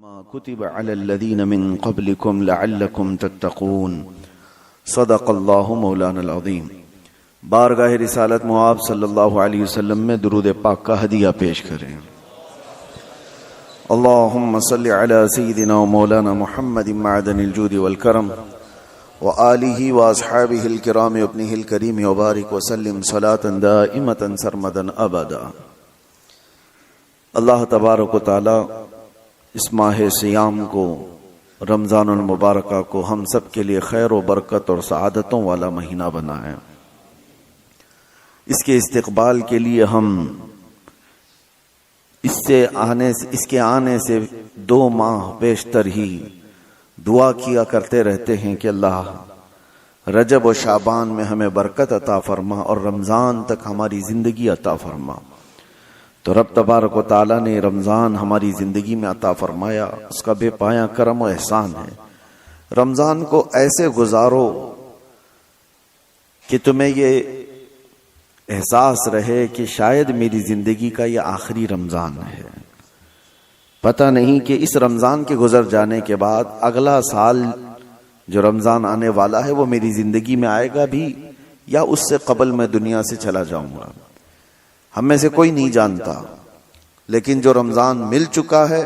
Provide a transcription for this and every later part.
ما كتب على الذين من قبلكم لعلكم تتقون صدق اللہ مولانا العظیم۔ بارگاہ رسالت مآب صلی اللہ علیہ وسلم میں درود پاک کا ہدیہ پیش کریں۔ اللہم صلی علی سیدنا مولانا محمد معدن الجود والکرم وآلہ واصحابہ الکرام ابنہ الکریم وبارک وسلم صلاة دائمتا سرمدا ابدا۔ اللہ تبارک و تعالی اس ماہ سیام کو، رمضان المبارکہ کو ہم سب کے لیے خیر و برکت اور سعادتوں والا مہینہ بنائے۔ اس کے استقبال کے لیے ہم اس کے آنے سے 2 ماہ بیشتر ہی دعا کیا کرتے رہتے ہیں کہ اللہ رجب و شعبان میں ہمیں برکت عطا فرما اور رمضان تک ہماری زندگی عطا فرما۔ تو رب تبارک و تعالیٰ نے رمضان ہماری زندگی میں عطا فرمایا، اس کا بے پایاں کرم و احسان ہے۔ رمضان کو ایسے گزارو کہ تمہیں یہ احساس رہے کہ شاید میری زندگی کا یہ آخری رمضان ہے۔ پتہ نہیں کہ اس رمضان کے گزر جانے کے بعد اگلا سال جو رمضان آنے والا ہے وہ میری زندگی میں آئے گا بھی یا اس سے قبل میں دنیا سے چلا جاؤں گا۔ ہم میں سے کوئی نہیں جانتا، لیکن جو رمضان مل چکا ہے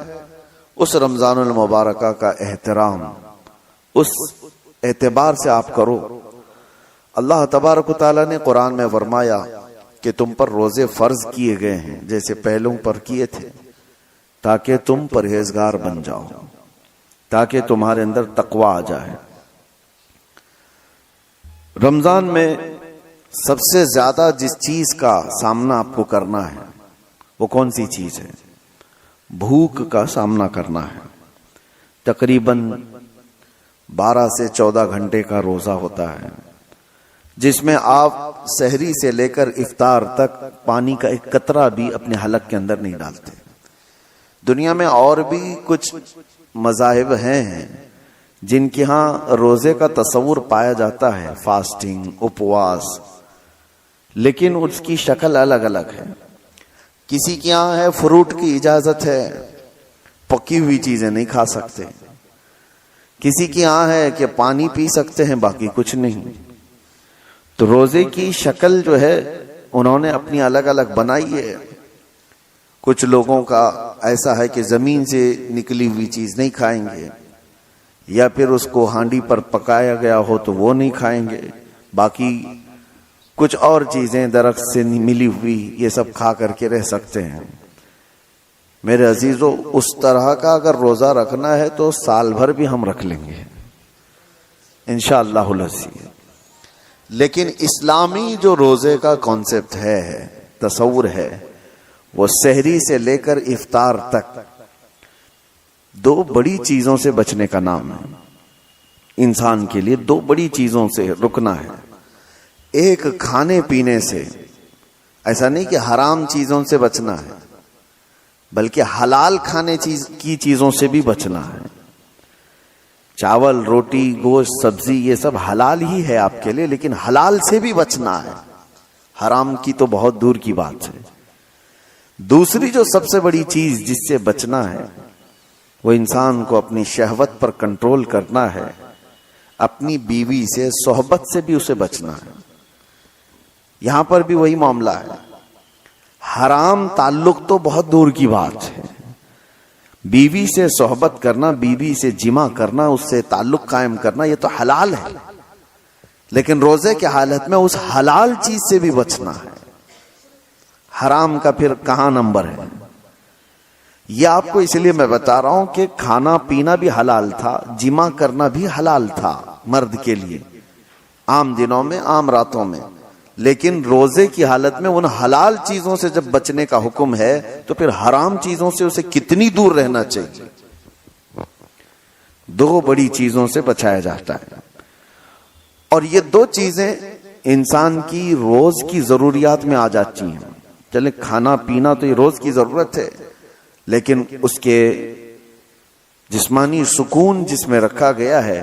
اس رمضان المبارکہ کا احترام اس اعتبار سے آپ کرو۔ اللہ تبارک و تعالیٰ نے قرآن میں فرمایا کہ تم پر روزے فرض کیے گئے ہیں جیسے پہلوں پر کیے تھے، تاکہ تم پرہیزگار بن جاؤ، تاکہ تمہارے اندر تقوی آ جائے۔ رمضان میں سب سے زیادہ جس چیز کا سامنا آپ کو کرنا ہے وہ کون سی چیز ہے؟ بھوک کا سامنا کرنا ہے۔ تقریباً 12 سے 14 گھنٹے کا روزہ ہوتا ہے، جس میں آپ سحری سے لے کر افطار تک پانی کا ایک قطرہ بھی اپنے حلق کے اندر نہیں ڈالتے۔ دنیا میں اور بھی کچھ مذاہب ہیں جن کے ہاں روزے کا تصور پایا جاتا ہے، فاسٹنگ، اپواس، لیکن اس کی شکل الگ الگ ہے۔ کسی کے یہاں ہے فروٹ کی اجازت ہے، پکی ہوئی چیزیں نہیں کھا سکتے۔ کسی کے یہاں ہے کہ پانی پی سکتے ہیں، باقی کچھ نہیں۔ تو روزے کی شکل جو ہے انہوں نے اپنی الگ الگ بنائی ہے۔ کچھ لوگوں کا ایسا ہے کہ زمین سے نکلی ہوئی چیز نہیں کھائیں گے، یا پھر اس کو ہانڈی پر پکایا گیا ہو تو وہ نہیں کھائیں گے، باقی کچھ اور چیزیں درخت سے ملی ہوئی یہ سب کھا کر کے رہ سکتے ہیں۔ میرے عزیزو، اس طرح کا اگر روزہ رکھنا ہے تو سال بھر بھی ہم رکھ لیں گے انشاءاللہ العزیز۔ لیکن اسلامی جو روزے کا کانسیپٹ ہے، تصور ہے، وہ سحری سے لے کر افطار تک 2 بڑی چیزوں سے بچنے کا نام ہے۔ انسان کے لیے 2 بڑی چیزوں سے رکنا ہے۔ ایک کھانے پینے سے، ایسا نہیں کہ حرام چیزوں سے بچنا ہے، بلکہ حلال کھانے کی چیزوں سے بھی بچنا ہے۔ چاول، روٹی، گوشت، سبزی یہ سب حلال ہی ہے آپ کے لیے، لیکن حلال سے بھی بچنا ہے، حرام کی تو بہت دور کی بات ہے۔ دوسری جو سب سے بڑی چیز جس سے بچنا ہے وہ انسان کو اپنی شہوت پر کنٹرول کرنا ہے، اپنی بیوی سے، صحبت سے بھی اسے بچنا ہے۔ یہاں پر بھی وہی معاملہ ہے۔ حرام تعلق تو بہت دور کی بات ہے، بیوی سے صحبت کرنا، بیوی سے جمع کرنا، اس سے تعلق قائم کرنا یہ تو حلال ہے، لیکن روزے کی حالت میں اس حلال چیز سے بھی بچنا ہے۔ حرام کا پھر کہاں نمبر ہے؟ یہ آپ کو اس لیے میں بتا رہا ہوں کہ کھانا پینا بھی حلال تھا، جمع کرنا بھی حلال تھا مرد کے لیے، عام دنوں میں، عام راتوں میں، لیکن روزے کی حالت میں ان حلال چیزوں سے جب بچنے کا حکم ہے تو پھر حرام چیزوں سے اسے کتنی دور رہنا چاہیے۔ 2 بڑی چیزوں سے بچایا جاتا ہے، اور یہ 2 چیزیں انسان کی روز کی ضروریات میں آ جاتی ہیں۔ چلے کھانا پینا تو یہ روز کی ضرورت ہے، لیکن اس کے جسمانی سکون جس میں رکھا گیا ہے،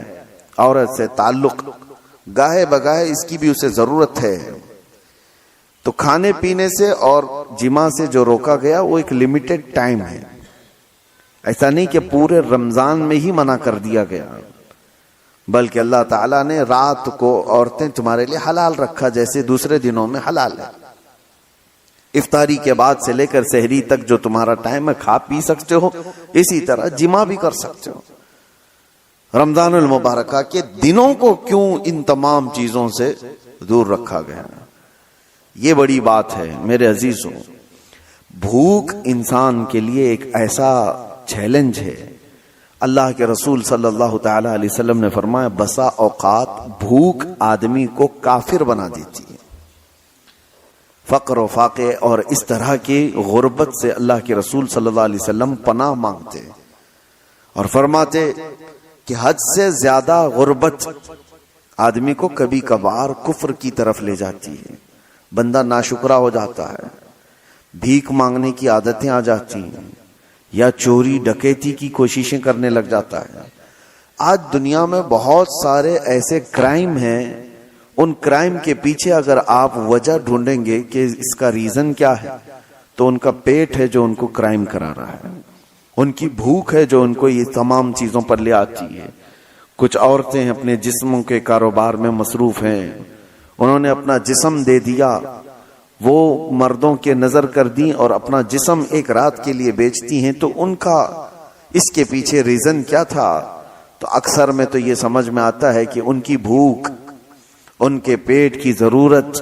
عورت سے تعلق، گاہے بگاہے اس کی بھی اسے ضرورت ہے۔ تو کھانے پینے سے اور جماع سے جو روکا گیا وہ ایک لمیٹڈ ٹائم ہے، ایسا نہیں کہ پورے رمضان میں ہی منع کر دیا گیا، بلکہ اللہ تعالیٰ نے رات کو عورتیں تمہارے لیے حلال رکھا جیسے دوسرے دنوں میں حلال ہے۔ افطاری کے بعد سے لے کر سحری تک جو تمہارا ٹائم ہے کھا پی سکتے ہو، اسی طرح جمع بھی کر سکتے ہو۔ رمضان المبارکہ کے دنوں کو کیوں ان تمام چیزوں سے دور رکھا گیا؟ یہ بڑی بات ہے میرے عزیزوں۔ بھوک انسان کے لیے ایک ایسا چیلنج ہے، اللہ کے رسول صلی اللہ تعالی علیہ وسلم نے فرمایا بسا اوقات بھوک آدمی کو کافر بنا دیتی ہے۔ فقر و فاقے اور اس طرح کی غربت سے اللہ کے رسول صلی اللہ علیہ وسلم پناہ مانگتے اور فرماتے کہ حد سے زیادہ غربت آدمی کو کبھی کبھار کفر کی طرف لے جاتی ہے، بندہ ناشکرا ہو جاتا ہے، بھیک مانگنے کی عادتیں آ جاتی ہیں، یا چوری ڈکیتی کی کوششیں کرنے لگ جاتا ہے۔ آج دنیا میں بہت سارے ایسے کرائم ہیں، ان کرائم کے پیچھے اگر آپ وجہ ڈھونڈیں گے کہ اس کا ریزن کیا ہے، تو ان کا پیٹ ہے جو ان کو کرائم کرا رہا ہے، ان کی بھوک ہے جو ان کو یہ تمام چیزوں پر لے آتی ہے۔ کچھ عورتیں اپنے جسموں کے کاروبار میں مصروف ہیں، انہوں نے اپنا جسم دے دیا، وہ مردوں کے نظر کر دیں اور اپنا جسم ایک رات کے لیے بیچتی ہیں، تو ان کا اس کے پیچھے ریزن کیا تھا؟ تو اکثر میں تو یہ سمجھ میں آتا ہے کہ ان کی بھوک، ان کے پیٹ کی ضرورت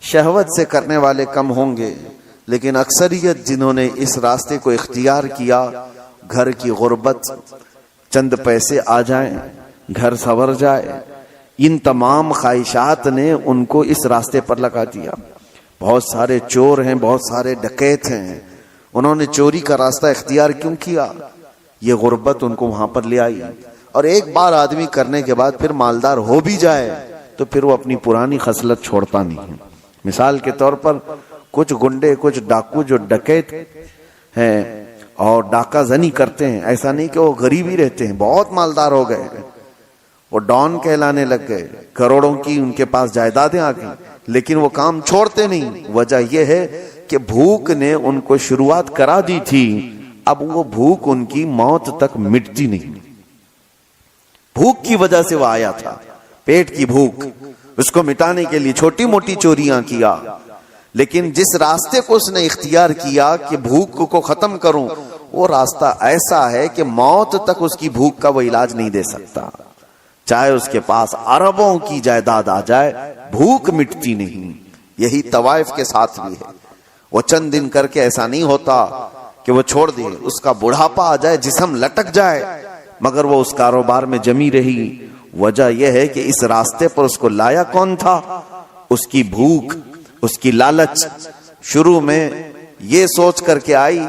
شہوت سے کرنے والے کم ہوں گے، لیکن اکثریت جنہوں نے اس راستے کو اختیار کیا، گھر کی غربت، چند پیسے آ جائیں، گھر سنور جائے، ان تمام خواہشات نے ان کو اس راستے پر لگا دیا۔ بہت سارے چور ہیں، بہت سارے ڈکیت ہیں، انہوں نے چوری کا راستہ اختیار کیوں کیا؟ یہ غربت ان کو وہاں پر لے آئی۔ اور ایک بار آدمی کرنے کے بعد پھر مالدار ہو بھی جائے تو پھر وہ اپنی پرانی خصلت چھوڑتا نہیں۔ مثال کے طور پر کچھ گنڈے، کچھ ڈاکو جو ڈکیت ہیں اور ڈاکہ زنی کرتے ہیں، ایسا نہیں کہ وہ غریب ہی رہتے ہیں، بہت مالدار ہو گئے، وہ ڈان کہلانے لگ گئے، کروڑوں کی ان کے پاس جائیدادیں آ گئیں، لیکن وہ کام چھوڑتے نہیں۔ وجہ یہ ہے کہ بھوک نے ان کو شروعات کرا دی تھی، اب وہ بھوک ان کی موت تک مٹتی نہیں۔ بھوک کی وجہ سے وہ آیا تھا، پیٹ کی بھوک، اس کو مٹانے کے لیے چھوٹی موٹی چوریاں کیا، لیکن جس راستے کو اس نے اختیار کیا کہ بھوک کو ختم کروں، وہ راستہ ایسا ہے کہ موت تک اس کی بھوک کا وہ علاج نہیں دے سکتا۔ چاہے اس کے پاس اربوں کی جائیداد آ جائے، بھوک مٹتی نہیں۔ یہی طوائف کے ساتھ بھی ہے، وہ چند دن کر کے ایسا نہیں ہوتا کہ وہ چھوڑ دے، اس کا بڑھاپا آ جائے، جسم لٹک جائے، مگر وہ اس کاروبار میں جمی رہی۔ وجہ یہ ہے کہ اس راستے پر اس کو لایا کون تھا؟ اس کی بھوک، اس کی لالچ۔ شروع میں یہ سوچ کر کے آئی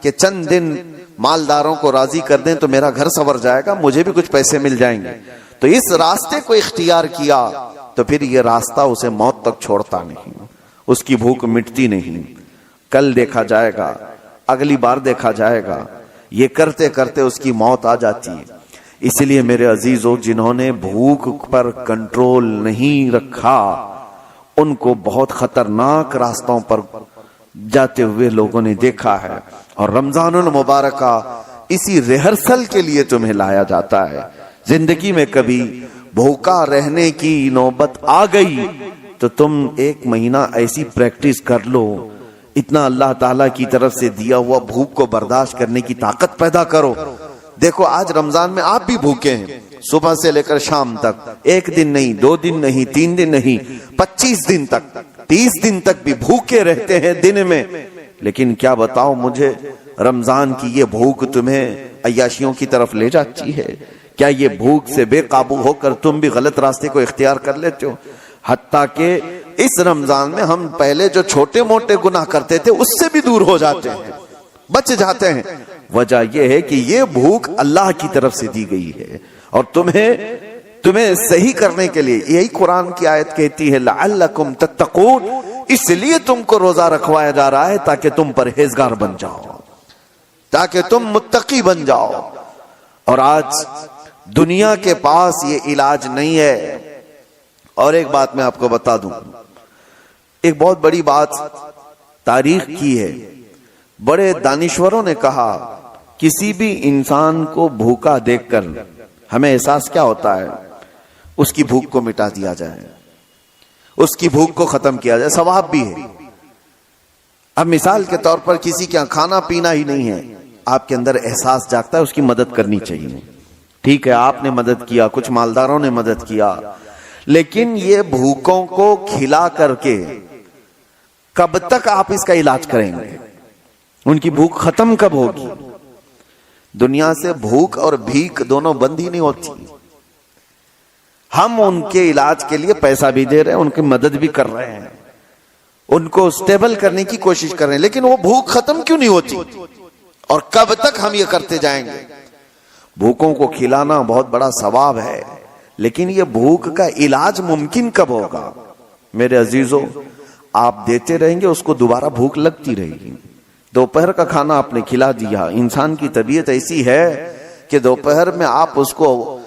کہ چند دن مالداروں کو راضی کر دیں تو میرا گھر سنور جائے گا، مجھے بھی کچھ پیسے مل جائیں گے، تو اس راستے کو اختیار کیا، تو پھر یہ راستہ اسے موت تک چھوڑتا نہیں، اس کی بھوک مٹتی نہیں۔ کل دیکھا جائے گا، اگلی بار دیکھا جائے گا، یہ کرتے کرتے اس کی موت آ جاتی ہے۔ اس لیے میرے عزیزوں، جنہوں نے بھوک پر کنٹرول نہیں رکھا، ان کو بہت خطرناک راستوں پر جاتے ہوئے لوگوں نے دیکھا ہے۔ اور رمضان المبارکہ اسی ریہرسل کے لیے تمہیں لایا جاتا ہے۔ زندگی میں کبھی بھوکا رہنے کی نوبت آ گئی تو تم ایک مہینہ ایسی پریکٹس کر لو، اتنا اللہ تعالیٰ کی طرف سے دیا ہوا بھوک کو برداشت کرنے کی طاقت پیدا کرو۔ دیکھو آج رمضان میں آپ بھی بھوکے ہیں، صبح سے لے کر شام تک، ایک دن نہیں، 2 دن نہیں، 3 دن نہیں، 25 دن تک، 30 دن تک بھی بھوکے رہتے ہیں دن میں۔ لیکن کیا بتاؤ مجھے، رمضان کی یہ بھوک تمہیں عیاشیوں کی طرف لے جاتی ہے؟ کیا یہ بھوک سے بے قابو ہو کر تم بھی غلط راستے کو اختیار کر لیتے ہو؟ حتیٰ کہ اس رمضان میں ہم پہلے جو چھوٹے موٹے گناہ کرتے تھے اس سے بھی دور ہو جاتے ہیں، بچ جاتے ہیں۔ وجہ یہ ہے کہ یہ بھوک اللہ کی طرف سے دی گئی ہے، اور تمہیں صحیح کرنے کے لیے یہی قرآن کی آیت کہتی ہے لعلکم تتقون، اس لیے تم کو روزہ رکھوایا جا رہا ہے تاکہ تم پرہیزگار بن جاؤ، تاکہ تم متقی بن جاؤ۔ اور آج دنیا کے پاس یہ علاج نہیں ہے۔ اور ایک بات میں آپ کو بتا دوں، ایک بہت بڑی بات تاریخ کی ہے، بڑے دانشوروں نے کہا کسی بھی انسان کو بھوکا دیکھ کر ہمیں احساس کیا ہوتا ہے؟ اس کی بھوک کو مٹا دیا جائے، اس کی بھوک کو ختم کیا جائے، ثواب بھی ہے۔ اب مثال کے طور پر کسی کے کھانا پینا ہی نہیں ہے، آپ کے اندر احساس جاگتا ہے اس کی مدد کرنی چاہیے، ٹھیک ہے آپ نے مدد کیا، کچھ مالداروں نے مدد کیا، لیکن یہ بھوکوں کو کھلا کر کے کب تک آپ اس کا علاج کریں گے؟ ان کی بھوک ختم کب ہوگی؟ دنیا سے بھوک اور بھیک دونوں بند ہی نہیں ہوتی۔ ہم ان کے علاج کے لیے پیسہ بھی دے رہے ہیں، ان کی مدد بھی کر رہے ہیں، ان کو سٹیبل کرنے کی کوشش کر رہے ہیں، لیکن وہ بھوک ختم کیوں نہیں ہوتی؟ اور کب تک ہم یہ کرتے جائیں گے؟ بھوکوں کو کھلانا بہت بڑا ثواب ہے، لیکن یہ بھوک کا علاج ممکن کب ہوگا؟ میرے عزیزو، آپ دیتے رہیں گے، اس کو دوبارہ بھوک لگتی رہے گی۔ دوپہر کا کھانا آپ نے کھلا دیا، انسان کی طبیعت ایسی ہے کہ دوپہر میں آپ اس کو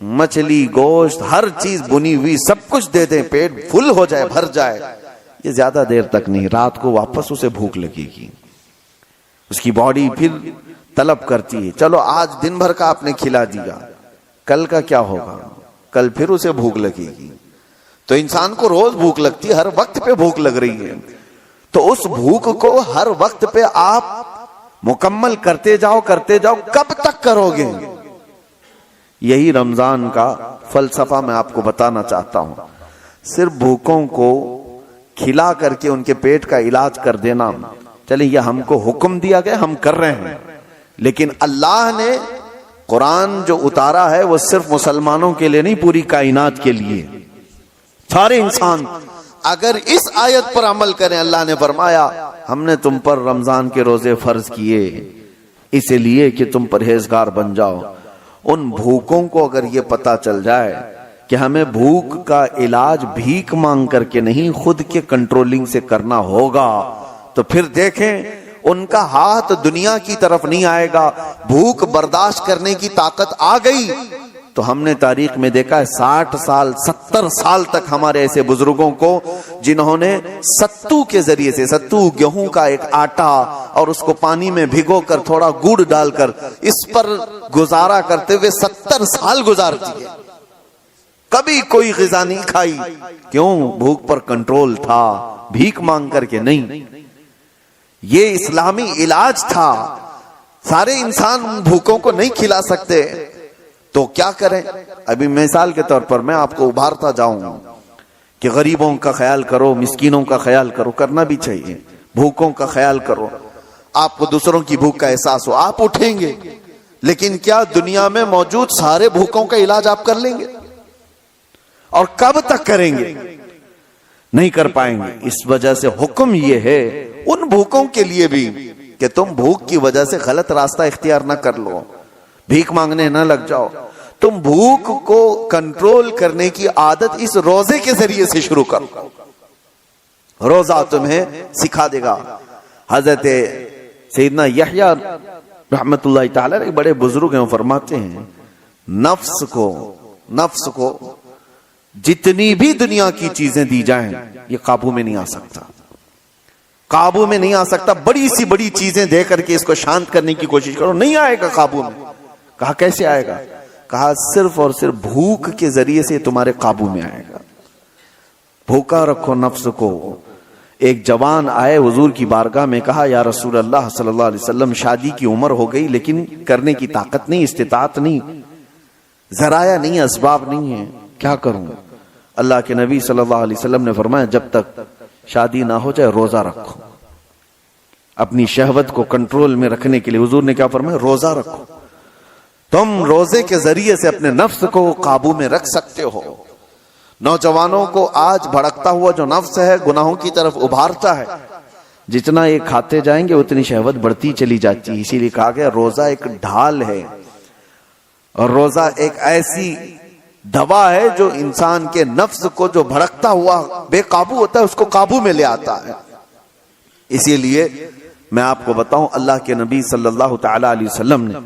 مچھلی، گوشت، ہر چیز بنی ہوئی سب کچھ دے دیں، پیٹ فل ہو جائے، بھر جائے، یہ زیادہ دیر تک نہیں، رات کو واپس اسے بھوک لگے گی، اس کی باڈی پھر طلب کرتی ہے۔ چلو آج دن بھر کا آپ نے کھلا دیا، کل کا کیا ہوگا؟ کل پھر اسے بھوک لگے گی۔ تو انسان کو روز بھوک لگتی ہے، ہر وقت پہ بھوک لگ رہی ہے، تو اس بھوک کو ہر وقت پہ آپ مکمل کرتے جاؤ، کب تک کرو گے؟ یہی رمضان کا فلسفہ میں آپ کو بتانا چاہتا ہوں۔ صرف بھوکوں کو کھلا کر کے ان کے پیٹ کا علاج کر دینا، چلیں یہ ہم کو حکم دیا گیا، ہم کر رہے ہیں، لیکن اللہ نے قرآن جو اتارا ہے وہ صرف مسلمانوں کے لیے نہیں، پوری کائنات کے لیے۔ سارے انسان اگر اس آیت پر عمل کریں، اللہ نے فرمایا ہم نے تم پر رمضان کے روزے فرض کیے اس لیے کہ تم پرہیزگار بن جاؤ۔ ان بھوکوں کو اگر یہ پتا چل جائے کہ ہمیں بھوک کا علاج بھیک مانگ کر کے نہیں، خود کے کنٹرولنگ سے کرنا ہوگا، تو پھر دیکھیں ان کا ہاتھ دنیا کی طرف نہیں آئے گا۔ بھوک برداشت کرنے کی طاقت آ گئی تو ہم نے تاریخ میں دیکھا ہے 60 سال 70 سال تک ہمارے ایسے بزرگوں کو جنہوں نے ستو کے ذریعے سے، ستو گیہوں کا ایک آٹا، اور اس کو پانی میں بھگو کر تھوڑا گڑ ڈال کر اس پر گزارا کرتے ہوئے 70 سال گزار دیے، کبھی کوئی غذا نہیں کھائی۔ کیوں؟ بھوک پر کنٹرول تھا، بھیک مانگ کر کے نہیں۔ یہ اسلامی علاج تھا۔ سارے انسان بھوکوں کو نہیں کھلا سکتے تو کیا کریں؟ ابھی مثال کے طور پر میں آپ کو ابھارتا جاؤں کہ غریبوں کا خیال کرو، مسکینوں کا خیال کرو، کرنا بھی چاہیے، بھوکوں کا خیال کرو، آپ کو دوسروں کی بھوک کا احساس ہو، آپ اٹھیں گے، لیکن کیا دنیا میں موجود سارے بھوکوں کا علاج آپ کر لیں گے؟ اور کب تک کریں گے؟ نہیں کر پائیں گے۔ اس وجہ سے حکم یہ ہے ان بھوکوں کے لیے بھی کہ تم بھوک کی وجہ سے غلط راستہ اختیار نہ کر لو، بھیک مانگنے نہ لگ جاؤ، تم بھوک کو کنٹرول کرنے کی عادت اس روزے کے ذریعے سے شروع کرو۔ روزہ تمہیں سکھا دے گا۔ حضرت سیدنا یحییٰ رحمت اللہ تعالی ایک بڑے بزرگ ہیں، فرماتے ہیں نفس کو جتنی بھی دنیا کی چیزیں دی جائیں یہ قابو میں نہیں آ سکتا، قابو میں نہیں آ سکتا۔ بڑی سی بڑی چیزیں دے کر کے اس کو شانت کرنے کی کوشش کرو، نہیں آئے گا قابو میں۔ کہا کیسے آئے گا؟ کہا صرف اور صرف بھوک کے ذریعے سے تمہارے قابو میں آئے گا۔ بھوکا رکھو نفس کو۔ ایک جوان آئے حضور کی بارگاہ میں، کہا یا رسول اللہ صلی اللہ علیہ وسلم شادی کی عمر ہو گئی لیکن کرنے کی طاقت نہیں، استطاعت نہیں، ذرائع نہیں، اسباب نہیں ہے، کیا کروں؟ اللہ کے نبی صلی اللہ علیہ وسلم نے فرمایا جب تک شادی نہ ہو جائے روزہ رکھو۔ اپنی شہوت کو کنٹرول میں رکھنے کے لیے حضور نے کیا فرمایا؟ روزہ رکھو۔ تم روزے کے ذریعے سے اپنے نفس کو قابو میں رکھ سکتے ہو۔ نوجوانوں کو آج بھڑکتا ہوا جو نفس ہے گناہوں کی طرف ابھارتا ہے، جتنا یہ کھاتے جائیں گے اتنی شہوت بڑھتی چلی جاتی ہے۔ اسی لیے کہا گیا روزہ ایک ڈھال ہے، اور روزہ ایک ایسی دوا ہے جو انسان کے نفس کو جو بھڑکتا ہوا بے قابو ہوتا ہے اس کو قابو میں لے آتا ہے۔ اسی لیے میں آپ کو بتاؤں اللہ کے نبی صلی اللہ تعالی علیہ وسلم نے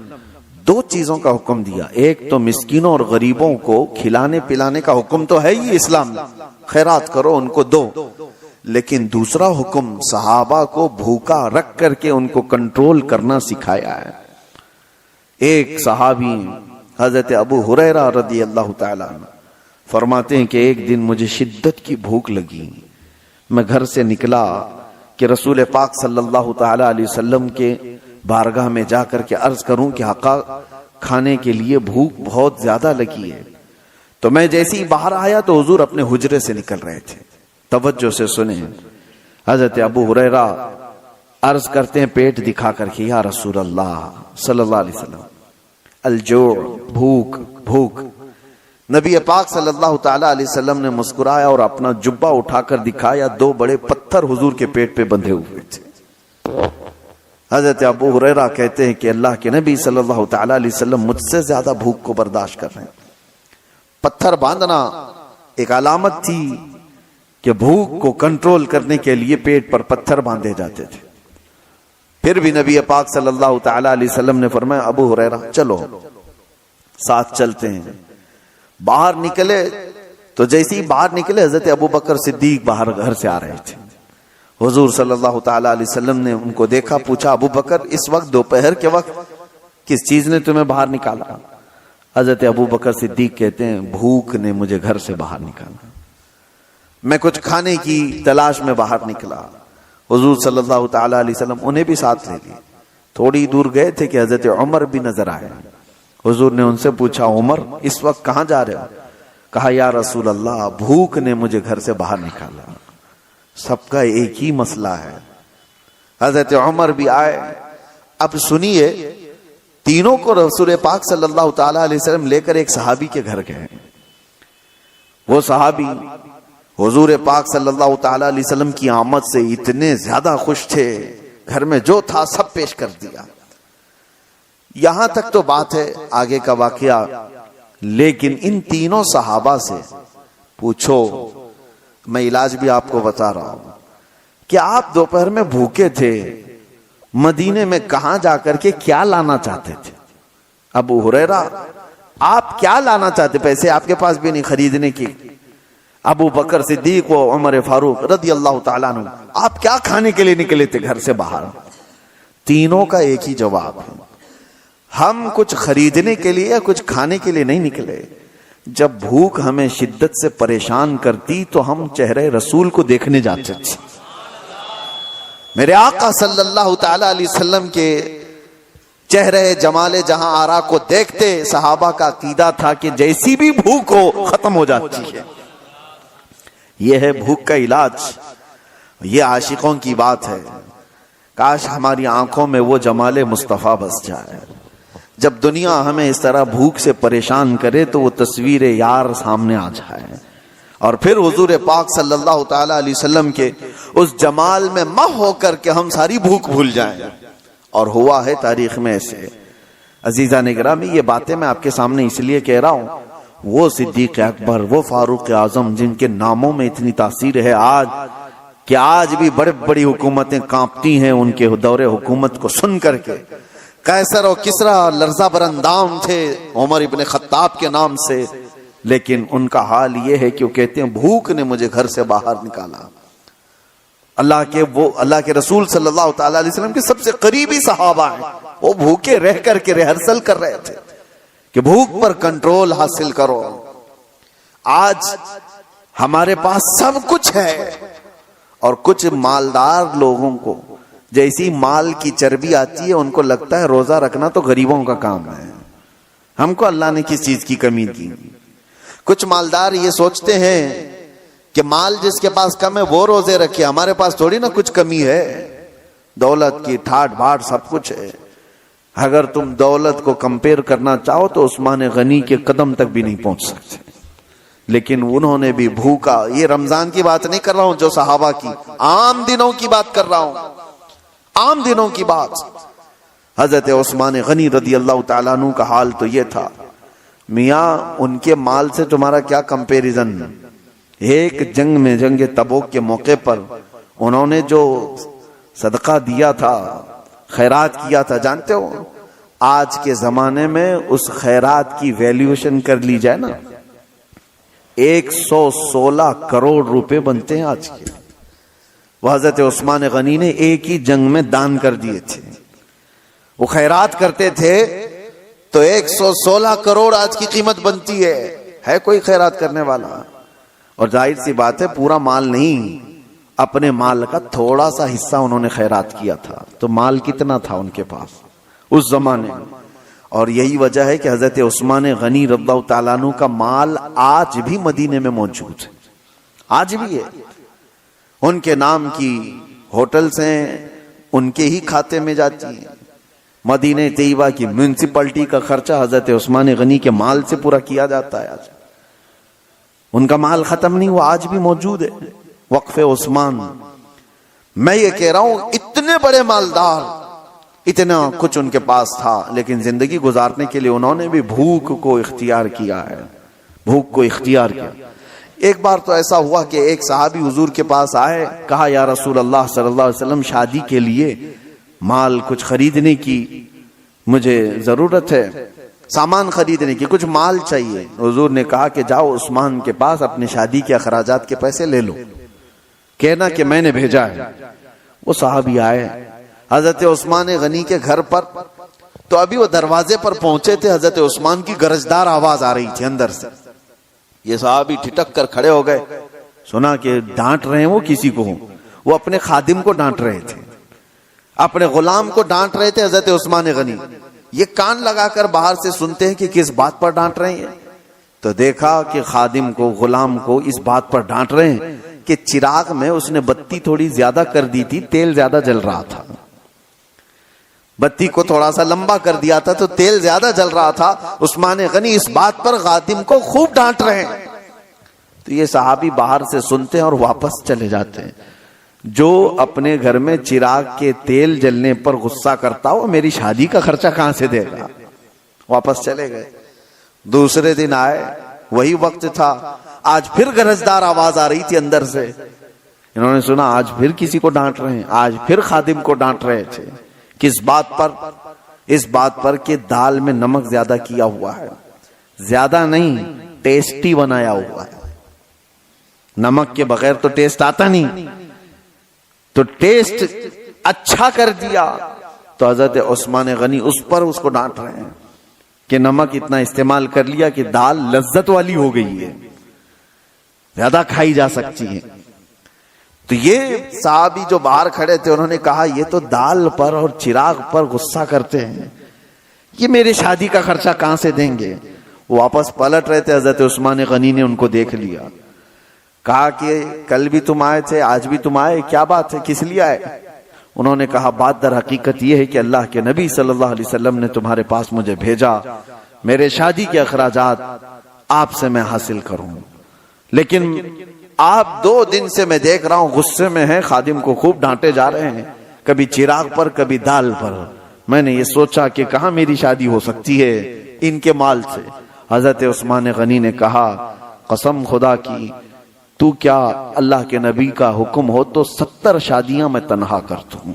2 چیزوں کا حکم دیا۔ ایک تو مسکینوں اور غریبوں کو کھلانے پلانے کا حکم تو ہے ہی اسلام میں، خیرات کرو ان کو دو، لیکن دوسرا حکم صحابہ کو بھوکا رکھ کر کے ان کو کنٹرول کرنا سکھایا ہے۔ ایک صحابی حضرت ابو ہریرہ رضی اللہ تعالیٰ عنہ فرماتے ہیں کہ ایک دن مجھے شدت کی بھوک لگی، میں گھر سے نکلا کہ رسول پاک صلی اللہ تعالی علیہ وسلم کے بارگاہ میں جا کر کے عرض کروں کہ آقا کھانے کے لیے بھوک بہت زیادہ لگی ہے۔ تو میں جیسے ہی باہر آیا تو حضور اپنے حجرے سے نکل رہے تھے۔ توجہ سے سنیں، حضرت ابو ہریرہ عرض کرتے ہیں پیٹ دکھا کر کے، یا رسول اللہ صلی اللہ علیہ وسلم، الجوع، بھوک بھوک۔ نبی پاک صلی اللہ تعالی علیہ وسلم نے مسکرایا اور اپنا جبہ اٹھا کر دکھایا، 2 بڑے پتھر حضور کے پیٹ پہ بندھے ہوئے تھے۔ حضرت ابو ہریرہ کہتے ہیں کہ اللہ کے نبی صلی اللہ تعالی علیہ وسلم مجھ سے زیادہ بھوک کو برداشت کر رہے ہیں۔ پتھر باندھنا ایک علامت تھی کہ بھوک کو کنٹرول کرنے کے لیے پیٹ پر پتھر باندھے جاتے تھے۔ پھر بھی نبی پاک صلی اللہ تعالی علیہ وسلم نے فرمایا ابو ہریرہ چلو ساتھ چلتے ہیں۔ باہر نکلے تو جیسے ہی باہر نکلے حضرت ابو بکر صدیق باہر گھر سے آ رہے تھے۔ حضور صلی اللہ تعالی علیہ وسلم نے ان کو دیکھا، پوچھا ابو بکر اس وقت دوپہر کے وقت کس چیز نے تمہیں باہر نکالا؟ حضرت ابو بکر صدیق کہتے ہیں بھوک نے مجھے گھر سے باہر نکالا، میں کچھ کھانے کی تلاش میں باہر نکلا۔ حضور صلی اللہ تعالی علیہ وسلم انہیں بھی ساتھ لے لیے۔ تھوڑی دور گئے تھے کہ حضرت عمر بھی نظر آئے۔ حضور نے ان سے پوچھا عمر اس وقت کہاں جا رہے ہو؟ کہا یا رسول اللہ بھوک نے مجھے گھر سے باہر نکالا۔ سب کا ایک ہی مسئلہ ہے۔ حضرت عمر بھی آئے۔ اب سنیے، تینوں کو رسول پاک صلی اللہ تعالی علیہ وسلم لے کر ایک صحابی کے گھر گئے۔ وہ صحابی حضور پاک صلی اللہ تعالی علیہ وسلم کی آمد سے اتنے زیادہ خوش تھے، گھر میں جو تھا سب پیش کر دیا۔ یہاں تک تو بات ہے آگے کا واقعہ، لیکن ان تینوں صحابہ سے پوچھو، میں علاج بھی آپ کو بتا رہا ہوں، کہ آپ دوپہر میں بھوکے تھے، مدینے میں کہاں جا کر کے کیا لانا چاہتے تھے؟ ابو ہریرہ آپ کیا لانا چاہتے؟ پیسے آپ کے پاس بھی نہیں خریدنے کی۔ ابو بکر صدیق و عمر فاروق رضی اللہ تعالیٰ عنہ آپ کیا کھانے کے لیے نکلے تھے گھر سے باہر؟ تینوں کا ایک ہی جواب ہے، ہم کچھ خریدنے کے لیے یا کچھ کھانے کے لیے نہیں نکلے۔ جب بھوک ہمیں شدت سے پریشان کرتی تو ہم چہرے رسول کو دیکھنے جاتے تھے۔ میرے آقا صلی اللہ تعالی علیہ وسلم کے چہرے جمال جہاں آرا کو دیکھتے صحابہ کا عقیدہ تھا کہ جیسی بھی بھوک ہو ختم ہو جاتی ہے۔ یہ ہے بھوک کا علاج، یہ عاشقوں کی بات ہے۔ کاش ہماری آنکھوں میں وہ جمال مصطفیٰ بس جائے۔ جب دنیا ہمیں اس طرح بھوک سے پریشان کرے تو وہ تصویر یار سامنے آ جائے، اور پھر حضور پاک صلی اللہ تعالی علیہ وسلم کے اس جمال میں مہ ہو کر کے ہم ساری بھوک بھول جائیں۔ اور ہوا ہے تاریخ میں ایسے۔ عزیزان گرامی، یہ باتیں میں آپ کے سامنے اس لیے کہہ رہا ہوں، وہ صدیق اکبر، وہ فاروق اعظم جن کے ناموں میں اتنی تاثیر ہے آج کہ آج بھی بڑی بڑی حکومتیں کانپتی ہیں ان کے دور حکومت کو سن کر کے۔ قیصر اور کسریٰ لرزہ بر اندام تھے عمر ابن خطاب کے نام سے، لیکن ان کا حال یہ ہے کہ وہ کہتے ہیں بھوک نے مجھے گھر سے باہر نکالا۔ اللہ کے رسول صلی اللہ تعالی علیہ وسلم کے سب سے قریبی صحابہ ہیں، وہ بھوکے رہ کر کے ریہرسل کر رہے تھے کہ بھوک پر کنٹرول حاصل کرو۔ آج ہمارے پاس سب کچھ ہے، اور کچھ مالدار لوگوں کو جیسی مال کی چربی آتی ہے ان کو لگتا ہے روزہ رکھنا تو غریبوں کا کام ہے، ہم کو اللہ نے کس چیز کی کمی دی۔ کچھ مالدار یہ سوچتے ہیں کہ مال جس کے پاس کم ہے وہ روزے رکھے، ہمارے پاس تھوڑی نا کچھ کمی ہے، دولت کی ٹھاٹ بھاٹ سب کچھ ہے۔ اگر تم دولت کو کمپیئر کرنا چاہو تو عثمان غنی کے قدم تک بھی نہیں پہنچ سکتے، لیکن انہوں نے بھی بھوکا۔ یہ رمضان کی بات نہیں کر رہا ہوں جو صحابہ کی، عام دنوں کی بات کر رہا ہوں، عام دنوں کی بات۔ حضرت عثمان غنی رضی اللہ تعالیٰ عنہ کا حال تو یہ تھا، میاں ان کے مال سے تمہارا کیا کمپیریزن۔ ایک جنگ میں، جنگ تبوک کے موقع پر انہوں نے جو صدقہ دیا تھا، خیرات کیا تھا، جانتے ہو آج کے زمانے میں اس خیرات کی ویلیوشن کر لی جائے نا 116 کروڑ روپے بنتے ہیں آج کے۔ وہ حضرت عثمان غنی نے ایک ہی جنگ میں دان کر دیے تھے۔ وہ خیرات کرتے تھے تو 116 کروڑ آج کی قیمت بنتی ہے کوئی خیرات کرنے والا؟ اور ظاہر سی بات ہے پورا مال نہیں، اپنے مال کا تھوڑا سا حصہ انہوں نے خیرات کیا تھا، تو مال کتنا تھا ان کے پاس اس زمانے میں؟ اور یہی وجہ ہے کہ حضرت عثمان غنی رضی اللہ تعالیٰ عنہ کا مال آج بھی مدینے میں موجود ہے، آج بھی ہے۔ ان کے نام کی ہوٹلز ہیں، ان کے ہی کھاتے میں جاتی ہیں۔ مدینہ طیبہ کی میونسپلٹی کا خرچہ حضرت عثمان غنی کے مال سے پورا کیا جاتا ہے۔ آج ان کا مال ختم نہیں ہوا، آج بھی موجود ہے وقف عثمان۔ میں یہ کہہ رہا ہوں اتنے بڑے مالدار، اتنا کچھ ان کے پاس تھا، لیکن زندگی گزارنے کے لیے انہوں نے بھی بھوک کو اختیار کیا ہے، بھوک کو اختیار کیا۔ ایک بار تو ایسا ہوا کہ ایک صحابی حضور کے پاس آئے، کہا یا رسول اللہ صلی اللہ علیہ وسلم شادی کے لیے مال کچھ خریدنے کی مجھے ضرورت ہے، سامان خریدنے کی، کچھ مال چاہیے۔ حضور نے کہا کہ جاؤ عثمان کے پاس اپنے شادی کے اخراجات کے پیسے لے لو، کہنا کہ میں نے بھیجا ہے۔ وہ صحابی آئے حضرت عثمان غنی کے گھر پر، تو ابھی وہ دروازے پر پہنچے تھے، حضرت عثمان کی گرجدار آواز آ رہی تھی اندر سے۔ یہ صحابی ٹھٹک کر کھڑے ہو گئے، سنا کہ ڈانٹ رہے ہیں وہ کسی کو، وہ اپنے خادم کو ڈانٹ رہے تھے، اپنے غلام کو ڈانٹ رہے تھے حضرت عثمان غنی۔ یہ کان لگا کر باہر سے سنتے ہیں کہ کس بات پر ڈانٹ رہے ہیں، تو دیکھا کہ خادم کو، غلام کو اس بات پر ڈانٹ رہے ہیں کہ چراغ میں اس نے بتی تھوڑی زیادہ کر دی تھی، تیل زیادہ جل رہا تھا، بتی کو تھوڑا سا لمبا کر دیا تھا تو تیل زیادہ جل رہا تھا۔ عثمان غنی اس بات پر خادم کو خوب ڈانٹ رہے ہیں۔ تو یہ صحابی باہر سے سنتے ہیں اور واپس چلے جاتے ہیں۔ جو اپنے گھر میں چراغ کے تیل جلنے پر غصہ کرتا ہو، میری شادی کا خرچہ کہاں سے دے گا؟ واپس چلے گئے۔ دوسرے دن آئے، وہی وقت تھا، آج پھر گرجدار آواز آ رہی تھی اندر سے۔ انہوں نے سنا آج پھر کسی کو ڈانٹ رہے ہیں، آج پھر خادم کو ڈانٹ رہے تھے۔ کس بات پر؟ اس بات پر کہ دال میں نمک زیادہ کیا ہوا ہے، زیادہ نہیں، ٹیسٹی بنایا ہوا ہے۔ نمک کے بغیر تو ٹیسٹ آتا نہیں، تو ٹیسٹ اچھا کر دیا۔ تو حضرت عثمان غنی اس پر اس کو ڈانٹ رہے ہیں کہ نمک اتنا استعمال کر لیا کہ دال لذت والی ہو گئی ہے، زیادہ کھائی جا سکتی ہے۔ تو یہ صحابی جو باہر کھڑے تھے انہوں نے کہا یہ تو دال پر اور چراغ پر غصہ کرتے ہیں، یہ میرے شادی کا خرچہ کہاں سے دیں گے؟ واپس پلٹ رہے تھے، حضرت عثمان غنی نے ان کو دیکھ لیا، کہا کہ کل بھی تم آئے تھے، آج بھی تم آئے، کیا بات ہے، کس لیے آئے؟ انہوں نے کہا بات در حقیقت یہ ہے کہ اللہ کے نبی صلی اللہ علیہ وسلم نے تمہارے پاس مجھے بھیجا، میرے شادی کے اخراجات آپ سے میں حاصل کروں، لیکن آپ 2 دن سے میں دیکھ رہا ہوں غصے میں ہیں، خادم کو خوب ڈانٹے جا رہے ہیں، کبھی چراغ پر کبھی دال پر۔ میں نے یہ سوچا کہ کہاں میری شادی ہو سکتی ہے ان کے مال سے۔ حضرت عثمان غنی نے کہا قسم خدا کی تو کیا اللہ کے نبی کا حکم ہو تو 70 شادیاں میں تنہا کر دوں،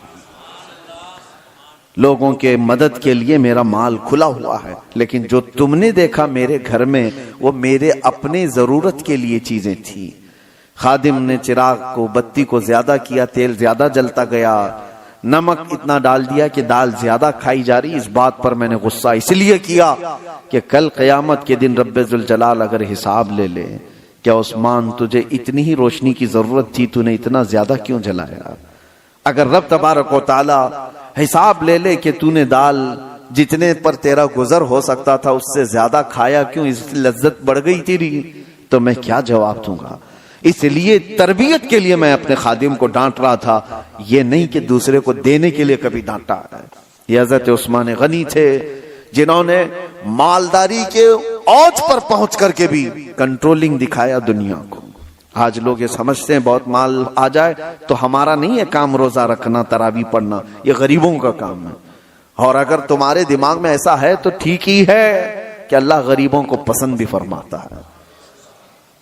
لوگوں کے مدد کے لیے میرا مال کھلا ہوا ہے، لیکن جو تم نے دیکھا میرے گھر میں وہ میرے اپنے ضرورت کے لیے چیزیں تھی۔ خادم نے چراغ کو، بتی کو زیادہ کیا، تیل زیادہ جلتا گیا، نمک اتنا ڈال دیا کہ دال زیادہ کھائی جا رہی۔ اس بات پر میں نے غصہ اس لیے کیا کہ کل قیامت کے دن رب ذوالجلال اگر حساب لے لے، کیا عثمان تجھے اتنی ہی روشنی کی ضرورت تھی، تو نے اتنا زیادہ کیوں جلایا؟ اگر رب تبارک و تعالی حساب لے لے کہ تو نے دال جتنے پر تیرا گزر ہو سکتا تھا اس سے زیادہ کھایا کیوں، اس لذت بڑھ گئی تیری، تو میں کیا جواب دوں گا؟ اس لیے تربیت کے لیے میں اپنے خادم کو ڈانٹ رہا تھا، یہ نہیں کہ دوسرے کو دینے کے لیے کبھی ڈانٹا ہے۔ یہ حضرت عثمان غنی تھے جنہوں نے مالداری کے اوج پر پہنچ کر کے بھی کنٹرولنگ دکھایا دنیا کو۔ آج لوگ یہ سمجھتے ہیں بہت مال آ جائے تو ہمارا نہیں ہے کام روزہ رکھنا، تراویح پڑھنا، یہ غریبوں کا کام ہے۔ اور اگر تمہارے دماغ میں ایسا ہے تو ٹھیک ہی ہے کہ اللہ غریبوں کو پسند بھی فرماتا ہے۔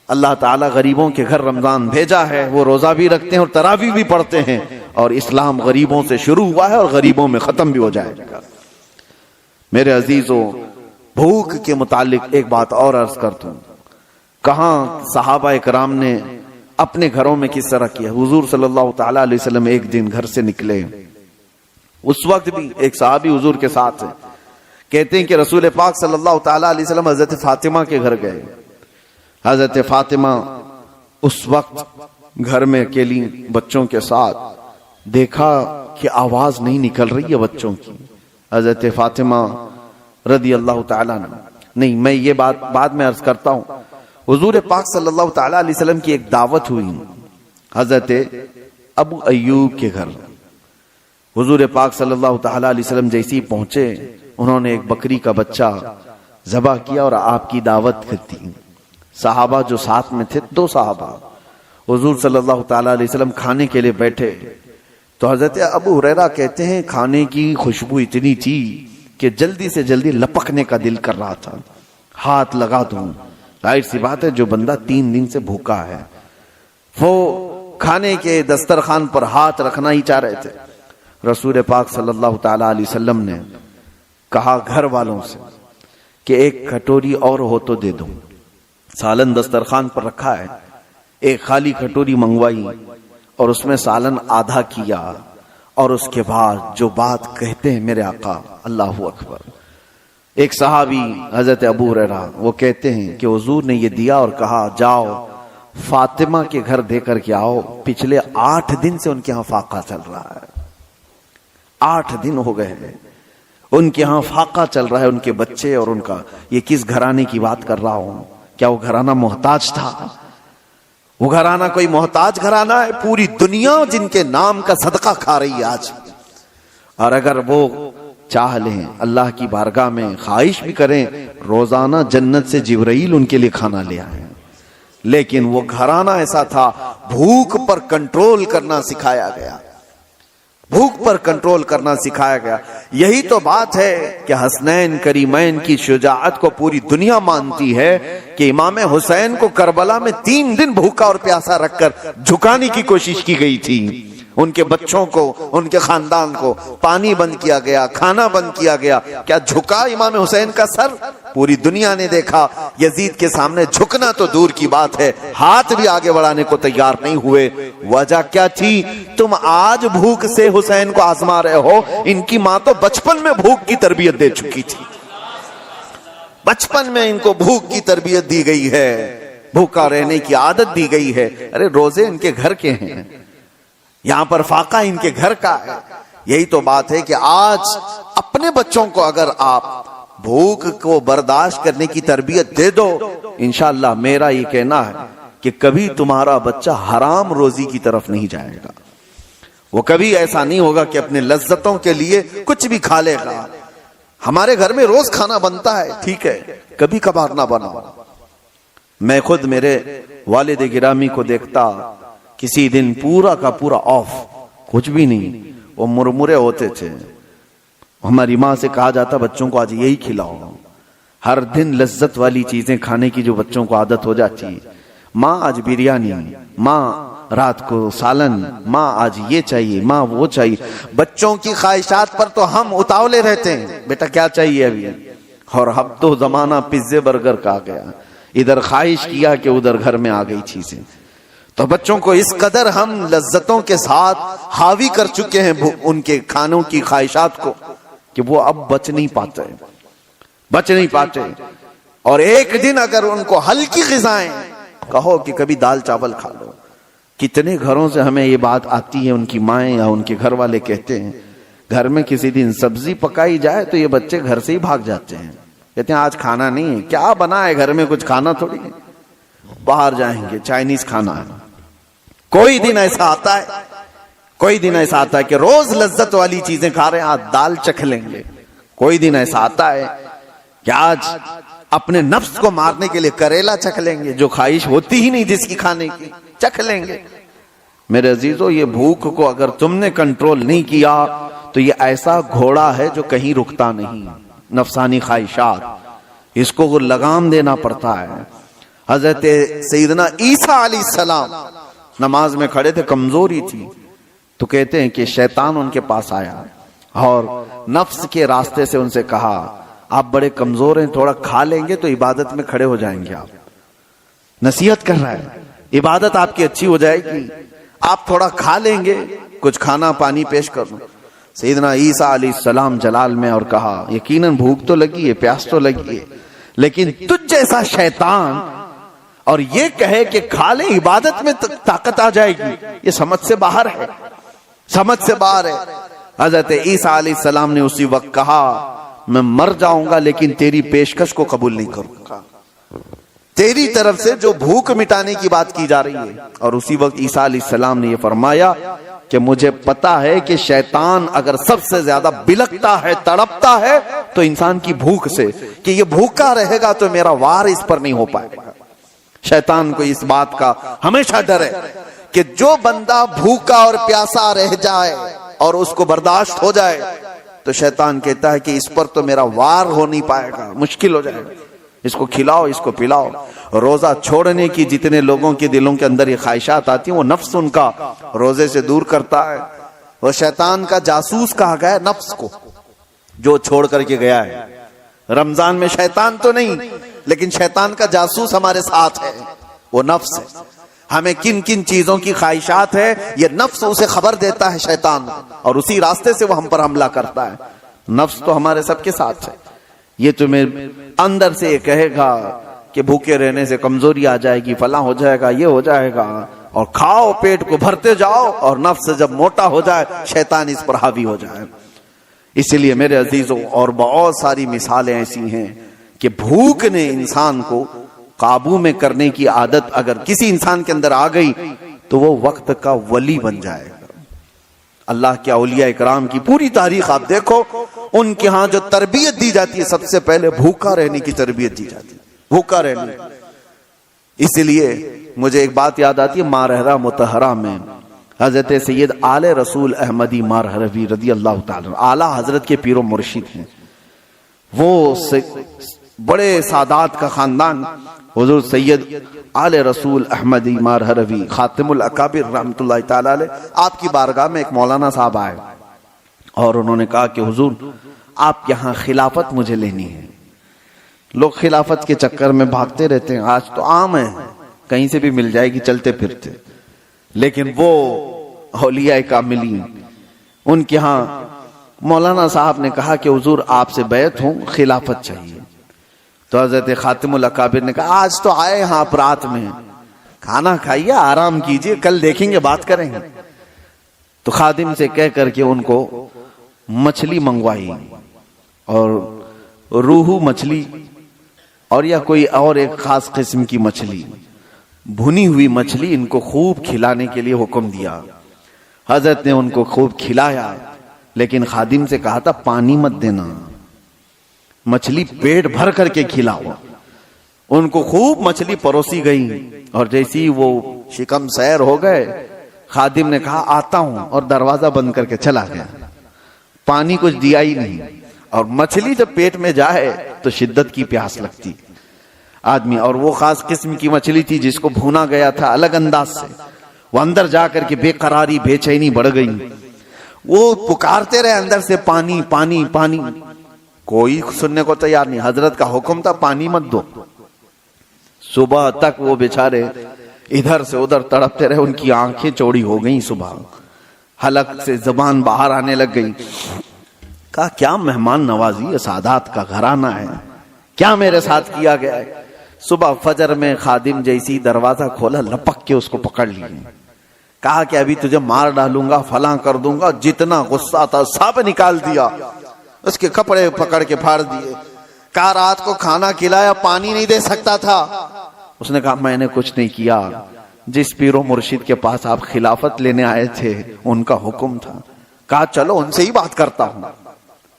اللہ تعالیٰ غریبوں کے گھر رمضان بھیجا ہے، وہ روزہ بھی رکھتے ہیں اور تراویح بھی پڑھتے ہیں، اور اسلام غریبوں سے شروع ہوا ہے اور غریبوں میں ختم بھی ہو جائے گا۔ میرے عزیزوں، بھوک کے متعلق ایک بات اور عرض کرتا ہوں، کہاں صحابہ کرام نے اپنے گھروں میں کس طرح کیا۔ حضور صلی اللہ تعالی علیہ وسلم ایک دن گھر سے نکلے، اس وقت بھی ایک صحابی حضور کے ساتھ ہے، کہتے ہیں کہ رسول پاک صلی اللہ تعالی علیہ وسلم حضرت فاطمہ کے گھر گئے. حضرت فاطمہ اس وقت گھر میں اکیلی بچوں کے ساتھ، دیکھا کہ آواز نہیں نکل رہی ہے بچوں کی. حضرت فاطمہ رضی اللہ تعالیٰ عنہ، نہیں میں یہ بات بعد میں عرض کرتا ہوں. حضور پاک صلی اللہ تعالیٰ علیہ وسلم کی ایک دعوت ہوئی حضرت ابو ایوب کے گھر. حضور پاک صلی اللہ تعالیٰ علیہ وسلم جیسی پہنچے، انہوں نے ایک بکری کا بچہ ذبح کیا اور آپ کی دعوت کی. صحابہ جو ساتھ میں تھے، 2 صحابہ، حضور صلی اللہ تعالیٰ علیہ وسلم کھانے کے لیے بیٹھے تو حضرت ابو ہریرہ کہتے ہیں کھانے کی خوشبو اتنی تھی کہ جلدی سے جلدی لپکنے کا دل کر رہا تھا، ہاتھ لگا دوں. ظاہر سی بات ہے جو بندہ 3 دن سے بھوکا ہے وہ کھانے کے دسترخوان پر ہاتھ رکھنا ہی چاہ رہے تھے. رسول پاک صلی اللہ تعالی علیہ وسلم نے کہا گھر والوں سے کہ ایک کٹوری اور ہو تو دے دو. سالن دسترخوان پر رکھا ہے، ایک خالی کٹوری منگوائی اور اس میں سالن آدھا کیا، اور اس کے بعد جو بات کہتے ہیں میرے آقا، اللہ اکبر. ایک صحابی حضرت ابو ہریرہ وہ کہتے ہیں کہ حضور نے یہ دیا اور کہا جاؤ فاطمہ کے گھر دے کر کے آؤ. پچھلے 8 دن سے ان کے ہاں فاقہ چل رہا ہے. 8 دن ہو گئے ہیں ان کے ہاں فاقہ چل رہا ہے. ان کے بچے اور ان کا، یہ کس گھرانے کی بات کر رہا ہوں؟ کیا وہ گھرانہ محتاج تھا؟ وہ گھرانہ کوئی محتاج گھرانہ ہے؟ پوری دنیا جن کے نام کا صدقہ کھا رہی ہے آج. اور اگر وہ چاہ لیں اللہ کی بارگاہ میں خواہش بھی کریں روزانہ جنت سے جبرائیل ان کے لیے کھانا لے آئے. لیکن وہ گھرانہ ایسا تھا، بھوک پر کنٹرول کرنا سکھایا گیا، بھوک پر کنٹرول کرنا سکھایا گیا. یہی تو بات ہے کہ حسنین کریمین کی شجاعت کو پوری دنیا مانتی ہے کہ امام حسین کو کربلا میں 3 دن بھوکا اور پیاسا رکھ کر جھکانے کی کوشش کی گئی تھی. ان کے بچوں کو، ان کے خاندان کو پانی بند کیا گیا، کھانا بند کیا گیا. کیا جھکا امام حسین کا سر؟ پوری دنیا نے دیکھا. یزید کے سامنے جھکنا تو دور کی بات ہے، ہاتھ بھی آگے بڑھانے کو تیار نہیں ہوئے. وجہ کیا تھی؟ تم آج بھوک سے حسین کو آزما رہے ہو، ان کی ماں تو بچپن میں بھوک کی تربیت دے چکی تھی. بچپن میں ان کو بھوک کی تربیت دی گئی ہے، بھوکا رہنے کی عادت دی گئی ہے. ارے روزے ان کے گھر کے ہیں، یہاں پر فاقہ ان کے گھر کا ہے. یہی تو بات ہے کہ آج اپنے بچوں کو اگر آپ بھوک کو برداشت کرنے کی تربیت دے دو، انشاءاللہ میرا یہ کہنا ہے کہ کبھی تمہارا بچہ حرام روزی کی طرف نہیں جائے گا. وہ کبھی ایسا نہیں ہوگا کہ اپنے لذتوں کے لیے کچھ بھی کھا لے گا. ہمارے گھر میں روز کھانا بنتا ہے، ٹھیک ہے، کبھی کبھار نہ بنا. میں خود میرے والد گرامی کو دیکھتا، کسی دن پورا کا پورا آف، کچھ بھی نہیں، وہ مرمرے ہوتے تھے. ہماری ماں سے کہا جاتا بچوں کو آج یہی کھلاؤ. ہر دن لذت والی چیزیں کھانے کی جو بچوں کو عادت ہو جاتی ہے. ماں آج بریانی، ماں رات کو سالن، ماں آج یہ چاہیے، ماں وہ چاہیے. بچوں کی خواہشات پر تو ہم اتاولے رہتے ہیں، بیٹا کیا چاہیے ابھی؟ اور اب تو زمانہ پیزے برگر کا آ گیا، ادھر خواہش کیا کہ ادھر گھر میں آ گئی چیزیں. تو بچوں کو اس قدر ہم لذتوں کے ساتھ حاوی کر چکے ہیں ان کے کھانوں کی خواہشات کو کہ وہ اب بچ نہیں پاتے. اور ایک دن اگر ان کو ہلکی غذائیں کہو کہ کبھی دال چاول کھا لو. کتنے گھروں سے ہمیں یہ بات آتی ہے، ان کی مائیں یا ان کے گھر والے کہتے ہیں گھر میں کسی دن سبزی پکائی جائے تو یہ بچے گھر سے ہی بھاگ جاتے ہیں، کہتے ہیں آج کھانا نہیں ہے. کیا بنا ہے گھر میں؟ کچھ کھانا تھوڑی ہے، باہر جائیں گے چائنیز کھانا ہے. کوئی دن ایسا آتا ہے کہ روز لذت والی چیزیں کھا رہے ہیں، آج دال چکھ لیں گے. کوئی دن ایسا آتا ہے کہ آج اپنے نفس کو مارنے کے لیے کریلا چکھ لیں گے، جو خواہش ہوتی ہی نہیں جس کی کھانے کی، چکھ لیں گے. میرے عزیزو، یہ بھوک کو اگر تم نے کنٹرول نہیں کیا تو یہ ایسا گھوڑا ہے جو کہیں رکتا نہیں. نفسانی خواہشات، اس کو لگام دینا پڑتا ہے. حضرت سیدنا عیسیٰ علیہ السلام نماز میں کھڑے تھے، کمزوری تھی، تو کہتے ہیں کہ شیطان ان کے پاس آیا اور نفس کے راستے سے ان سے کہا آپ بڑے کمزور ہیں، تھوڑا کھا لیں گے تو عبادت میں کھڑے ہو جائیں گے. آپ نصیحت کر رہا ہے، عبادت آپ کی اچھی ہو جائے گی، آپ تھوڑا کھا لیں گے، کچھ کھانا پانی پیش کر دوں. سیدنا عیسیٰ علیہ السلام جلال میں اور کہا یقیناً بھوک تو لگی ہے، پیاس تو لگی ہے، لیکن تجھ جیسا شیطان اور یہ کہے کہ کھا لیں عبادت میں طاقت آ جائے گی، یہ سمجھ سے باہر ہے، سمجھ سے باہر ہے۔ حضرت عیسیٰ علیہ السلام نے اسی وقت کہا میں مر جاؤں گا لیکن تیری پیشکش کو قبول نہیں کروں گا، تیری طرف سے جو بھوک مٹانے کی بات کی جا رہی ہے۔ اور اسی وقت عیسیٰ علیہ السلام نے یہ فرمایا کہ مجھے پتا ہے کہ شیطان اگر سب سے زیادہ بلکتا ہے، تڑپتا ہے تو انسان کی بھوک سے، کہ یہ بھوکا رہے گا تو میرا وار اس پر نہیں ہو پائے گا۔ شیطان کو اس بات کا ہمیشہ ڈر ہے کہ جو بندہ بھوکا اور پیاسا رہ جائے اور اس کو برداشت ہو جائے تو شیطان کہتا ہے کہ اس پر تو میرا وار ہو نہیں پائے گا، مشکل ہو جائے گا، اس کو کھلاؤ، اس کو پلاؤ۔ روزہ چھوڑنے کی جتنے لوگوں کے دلوں کے اندر یہ خواہشات آتی ہیں وہ نفس ان کا روزے سے دور کرتا ہے۔ وہ شیطان کا جاسوس کہا گیا ہے نفس کو، جو چھوڑ کر کے گیا ہے۔ رمضان میں شیطان تو نہیں لیکن شیطان کا جاسوس ہمارے ساتھ ہے، وہ نفس ہے۔ ہمیں کن کن چیزوں کی خواہشات ہے یہ نفس اسے خبر دیتا ہے شیطان، اور اسی راستے سے وہ ہم پر حملہ کرتا ہے۔ نفس تو ہمارے سب کے ساتھ ہے۔ یہ تمہیں اندر سے یہ کہے گا کہ بھوکے رہنے سے کمزوری آ جائے گی، فلاں ہو جائے گا، یہ ہو جائے گا، اور کھاؤ، پیٹ کو بھرتے جاؤ، اور نفس جب موٹا ہو جائے شیطان اس پر حاوی ہو جائے۔ اس لیے میرے عزیزوں اور بہت ساری مثالیں ایسی ہیں کہ بھوک نے انسان کو قابو میں کرنے کی عادت اگر کسی انسان کے اندر آ گئی تو وہ وقت کا ولی بن جائے گا۔ اللہ کے اولیاء اکرام کی پوری تاریخ آپ دیکھو، ان کے ہاں جو تربیت دی جاتی ہے سب سے پہلے بھوکا رہنے کی تربیت دی جاتی ہے، بھوکا رہنے۔ اس لیے مجھے ایک بات یاد آتی ہے، مارہرہ متحرہ میں حضرت سید آل رسول احمدی مارہروی رضی اللہ تعالی اعلیٰ حضرت کے پیر و مرشد ہیں۔ وہ بڑے سادات کا خاندان، حضور سید آل رسول احمدی مارہروی خاتم الاکابر رحمت اللہ تعالی علیہ، آپ کی بارگاہ میں ایک مولانا صاحب آئے اور انہوں نے کہا کہ حضور آپ یہاں خلافت مجھے لینی ہے۔ لوگ خلافت کے چکر میں بھاگتے رہتے ہیں، آج تو عام ہے کہیں سے بھی مل جائے گی چلتے پھرتے، لیکن وہ اولیاء کاملین ان کے ہاں مولانا صاحب نے کہا کہ حضور آپ سے بیعت ہوں، خلافت چاہیے۔ تو حضرت خاتم الاکابر نے کہا آج تو آئے ہاں آپ رات میں، کھانا کھائیے، آرام کیجیے، کل دیکھیں گے، بات کریں گے۔ تو خادم سے کہہ کر کے ان کو مچھلی منگوائی، اور روہو مچھلی اور یا کوئی اور ایک خاص قسم کی مچھلی، بھنی ہوئی مچھلی ان کو خوب کھلانے کے لیے حکم دیا۔ حضرت نے ان کو خوب کھلایا، لیکن خادم سے کہا تھا پانی مت دینا، مچھلی پیٹ بھر کر کے کھلاؤ۔ ان کو خوب مچھلی پروسی گئی، اور جیسی وہ شکم سیر ہو گئے، خادم نے کہا آتا ہوں، اور دروازہ بند کر کے چلا گیا۔ پانی کچھ دیا ہی نہیں، اور مچھلی جب پیٹ میں جائے تو شدت کی پیاس لگتی آدمی، اور وہ خاص قسم کی مچھلی تھی جس کو بھونا گیا تھا الگ انداز سے۔ وہ اندر جا کر کے بے قراری، بے چینی بڑھ گئی، وہ پکارتے رہے اندر سے پانی پانی پانی، کوئی سننے کو تیار نہیں۔ حضرت کا حکم تھا پانی مت دو۔ صبح تک وہ بیچارے ادھر سے ادھر تڑپتے رہے، ان کی آنکھیں چوڑی ہو گئیں، صبح حلق سے زبان باہر آنے لگ گئی۔ کہا کیا مہمان نوازی، سادات کا گھرانہ ہے، کیا میرے ساتھ کیا گیا ہے۔ صبح فجر میں خادم جیسی دروازہ کھولا، لپک کے اس کو پکڑ لی، کہا کہ ابھی تجھے مار ڈالوں گا، فلاں کر دوں گا۔ جتنا غصہ تھا سب نکال دیا، اس کے کپڑے پکڑ کے پھاڑ دیے۔ کہا رات کو کھانا کھلایا، پانی نہیں دے سکتا تھا۔ اس نے کہا میں نے کچھ نہیں کیا، جس پیر و مرشد کے پاس آپ خلافت لینے آئے تھے ان کا حکم تھا۔ کہا چلو ان سے ہی بات کرتا ہوں۔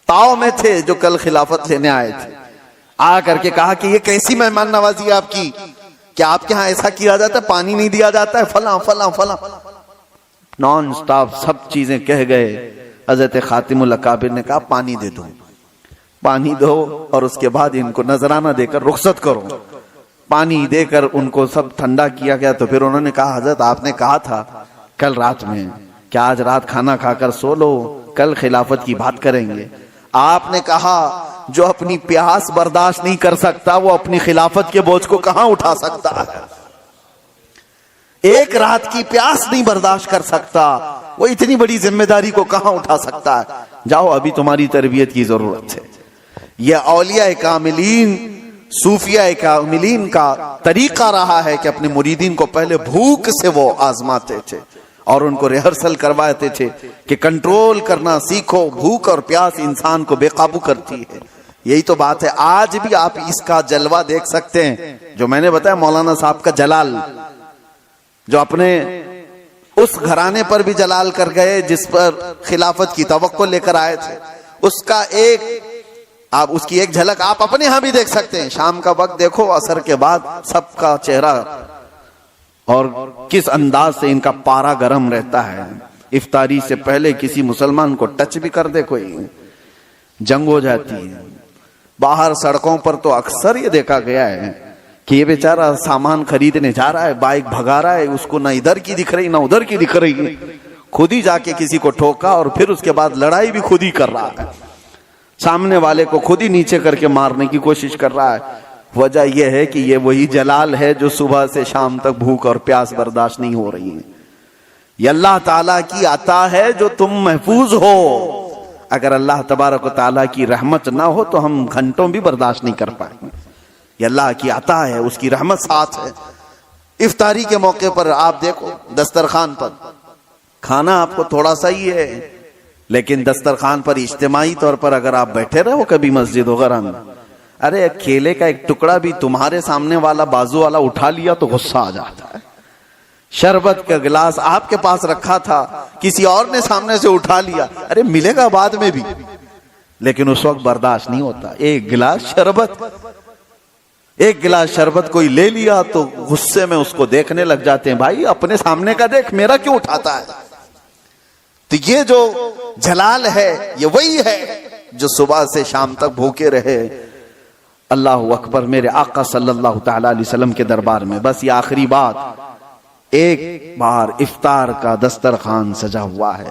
تاؤ میں تھے جو کل خلافت لینے آئے تھے، آ کر کے کہا کہ یہ کیسی مہمان نوازی ہے آپ کی، کیا آپ کے ہاں ایسا کیا جاتا ہے، پانی نہیں دیا جاتا ہے، فلاں فلاں فلاں، نان سٹاپ سب چیزیں کہہ گئے۔ حضرت خاتم الاکابر نے کہا پانی دے دو، پانی دو، اور اس کے بعد ان کو نذرانہ دے کر رخصت کرو۔ پانی دے کر ان کو سب ٹھنڈا کیا گیا۔ تو پھر انہوں نے کہا حضرت آپ نے کہا تھا کل رات میں کہ آج رات کھانا کھا کر سو لو، کل خلافت کی بات کریں گے۔ آپ نے کہا جو اپنی پیاس برداشت نہیں کر سکتا وہ اپنی خلافت کے بوجھ کو کہاں اٹھا سکتا ہے۔ ایک رات کی پیاس نہیں برداشت کر سکتا، وہ اتنی بڑی ذمہ داری کو کہاں اٹھا سکتا ہے؟ جاؤ، ابھی تمہاری تربیت کی ضرورت ہے۔ یہ اولیاء کاملین، صوفیاء کاملین کا طریقہ رہا ہے کہ اپنے مریدین کو پہلے بھوک سے وہ آزماتے تھے اور ان کو ریہرسل کرواتے تھے کہ کنٹرول کرنا سیکھو، بھوک اور پیاس انسان کو بے قابو کرتی ہے۔ یہی تو بات ہے، آج بھی آپ اس کا جلوہ دیکھ سکتے ہیں جو میں نے بتایا مولانا صاحب کا جلال، جو اپنے اس گھرانے پر بھی جلال کر گئے جس پر خلافت کی توقع لے کر آئے تھے، اس کی ایک جھلک آپ اپنے ہاں بھی دیکھ سکتے ہیں۔ شام کا وقت دیکھو، عصر کے بعد سب کا چہرہ اور کس انداز سے ان کا پارا گرم رہتا ہے۔ افطاری سے پہلے کسی مسلمان کو ٹچ بھی کر دے کوئی، جنگ ہو جاتی ہے۔ باہر سڑکوں پر تو اکثر یہ دیکھا گیا ہے کہ یہ بیچارہ سامان خریدنے جا رہا ہے، بائک بھگا رہا ہے، اس کو نہ ادھر کی دکھ رہی نہ ادھر کی دکھ رہی، خود ہی جا کے کسی کو ٹھوکا اور پھر اس کے بعد لڑائی بھی خود ہی کر رہا ہے، سامنے والے کو خود ہی نیچے کر کے مارنے کی کوشش کر رہا ہے۔ وجہ یہ ہے کہ یہ وہی جلال ہے جو صبح سے شام تک بھوک اور پیاس برداشت نہیں ہو رہی ہے۔ یہ اللہ تعالیٰ کی عطا ہے جو تم محفوظ ہو۔ اگر اللہ تبارک و تعالیٰ کی رحمت نہ ہو تو ہم گھنٹوں بھی برداشت نہیں کر پائیں گے۔ یہ اللہ کی عطا ہے، اس کی رحمت ساتھ ہے۔ افطاری کے موقع پر آپ دیکھو، دسترخوان پر کھانا آپ کو تھوڑا سا ہی ہے، لیکن دسترخوان پر اجتماعی طور پر اگر آپ بیٹھے رہو کبھی مسجد وغیرہ میں، ارے کیلے کا ایک ٹکڑا بھی تمہارے سامنے والا بازو والا اٹھا لیا تو غصہ آ جاتا ہے۔ شربت کا گلاس آپ کے پاس رکھا تھا، کسی اور نے سامنے سے اٹھا لیا، ارے ملے گا بعد میں بھی، لیکن اس وقت برداشت نہیں ہوتا۔ ایک گلاس شربت کوئی لے لیا تو غصے میں اس کو دیکھنے لگ جاتے ہیں، بھائی اپنے سامنے کا دیکھ، میرا کیوں اٹھاتا ہے؟ تو یہ جو جلال ہے یہ وہی ہے جو صبح سے شام تک بھوکے رہے۔ اللہ اکبر، میرے آقا صلی اللہ تعالی علیہ وسلم کے دربار میں بس یہ آخری بات، ایک بار افطار کا دسترخوان سجا ہوا ہے۔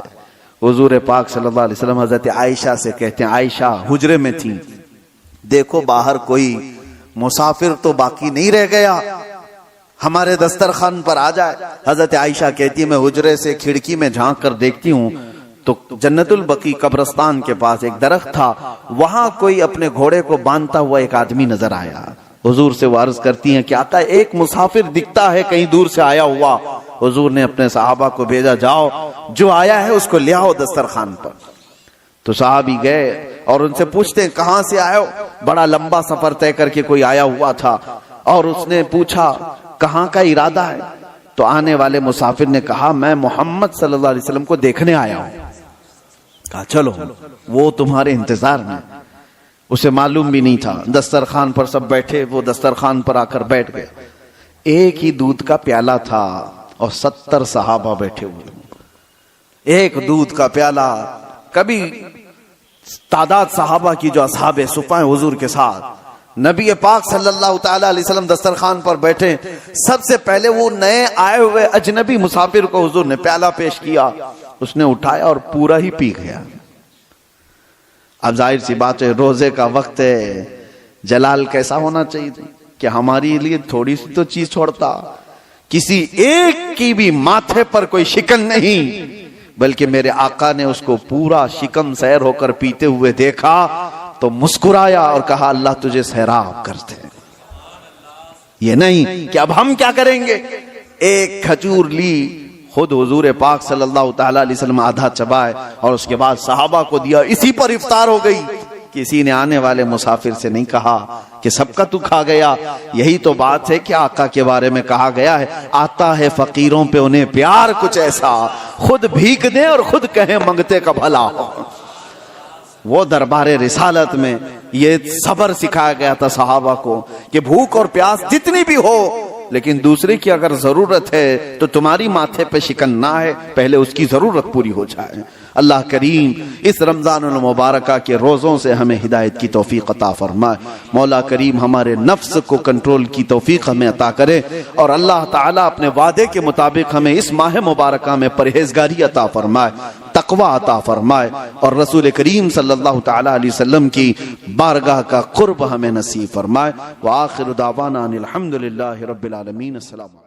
حضور پاک صلی اللہ علیہ وسلم حضرت عائشہ سے کہتے ہیں، عائشہ حجرے میں تھی، دیکھو باہر کوئی مسافر تو باقی نہیں رہ گیا، ہمارے دسترخوان پر آ جائے۔ حضرت عائشہ کہتی ہے میں حجرے سے کھڑکی میں جھانک کر دیکھتی ہوں تو جنت البقیع قبرستان کے پاس ایک درخت تھا، وہاں کوئی اپنے گھوڑے کو باندھتا ہوا ایک آدمی نظر آیا۔ حضور سے وہ عرض کرتی ہیں کہ آقا ایک مسافر دکھتا ہے کہیں دور سے آیا ہوا۔ حضور نے اپنے صحابہ کو بھیجا، جاؤ جو آیا ہے اس کو لے آؤ دسترخوان پر۔ تو صحابی گئے اور ان سے پوچھتے ہیں کہاں سے آئے ہو؟ بڑا لمبا سفر طے کر کے کوئی آیا ہوا تھا، اور اس نے پوچھا کہاں کا ارادہ ہے؟ تو آنے والے مسافر نے کہا میں محمد صلی اللہ علیہ وسلم کو دیکھنے آیا ہوں۔ کہا چلو وہ تمہارے انتظار میں۔ اسے معلوم بھی نہیں تھا، دسترخوان پر سب بیٹھے، وہ دسترخوان پر آ کر بیٹھ گئے۔ ایک ہی دودھ کا پیالہ تھا اور 70 صحابہ بیٹھے ہوئے، ایک دودھ کا پیالہ۔ کبھی تعداد صحابہ کی جو اصحاب صفہ ہیں حضور کے ساتھ، نبی پاک صلی اللہ تعالی علیہ وسلم دسترخوان پر بیٹھے، سب سے پہلے وہ نئے آئے ہوئے اجنبی مسافر کو حضور نے پیالہ پیش کیا، اس نے اٹھایا اور پورا ہی پی گیا۔ اب ظاہر سی بات ہے روزے کا وقت ہے، جلال کیسا ہونا چاہیے کہ ہماری لیے تھوڑی سی تو چیز چھوڑتا، کسی ایک کی بھی ماتھے پر کوئی شکن نہیں، بلکہ میرے آقا نے اس کو پورا شکم سیر ہو کر پیتے ہوئے دیکھا تو مسکرایا اور کہا اللہ تجھے سیراب کرتے ہیں۔ یہ نہیں کہ اب ہم کیا کریں گے، ایک کھجور لی، خود حضور پاک صلی اللہ تعالی علیہ وسلم آدھا چبائے اور اس کے بعد صحابہ کو دیا، اسی پر افطار ہو گئی۔ کسی نے آنے والے مسافر سے نہیں کہا کہ سب کا تو کھا گیا۔ یہی تو بات ہے کہ آقا کے بارے میں کہا گیا ہے آتا ہے فقیروں پہ انہیں پیار کچھ ایسا، خود بھیک دیں اور خود کہیں منگتے کا بھلا ہو۔ وہ دربار رسالت میں یہ صبر سکھایا گیا تھا صحابہ کو کہ بھوک اور پیاس جتنی بھی ہو، لیکن دوسرے کی اگر ضرورت ہے تو تمہاری ماتھے پہ شکن نہ ہے، پہلے اس کی ضرورت پوری ہو جائے۔ اللہ کریم اس رمضان المبارکہ کے روزوں سے ہمیں ہدایت کی توفیق عطا فرمائے۔ مولا کریم ہمارے نفس کو کنٹرول کی توفیق ہمیں عطا کرے، اور اللہ تعالیٰ اپنے وعدے کے مطابق ہمیں اس ماہ مبارکہ میں پرہیزگاری عطا فرمائے، تقوی عطا فرمائے، اور رسول کریم صلی اللہ تعالی علیہ وسلم کی بارگاہ کا قرب ہمیں نصیب فرمائے۔ وآخر دعوانا ان الحمد للہ رب العالمین۔ السلام علیکم۔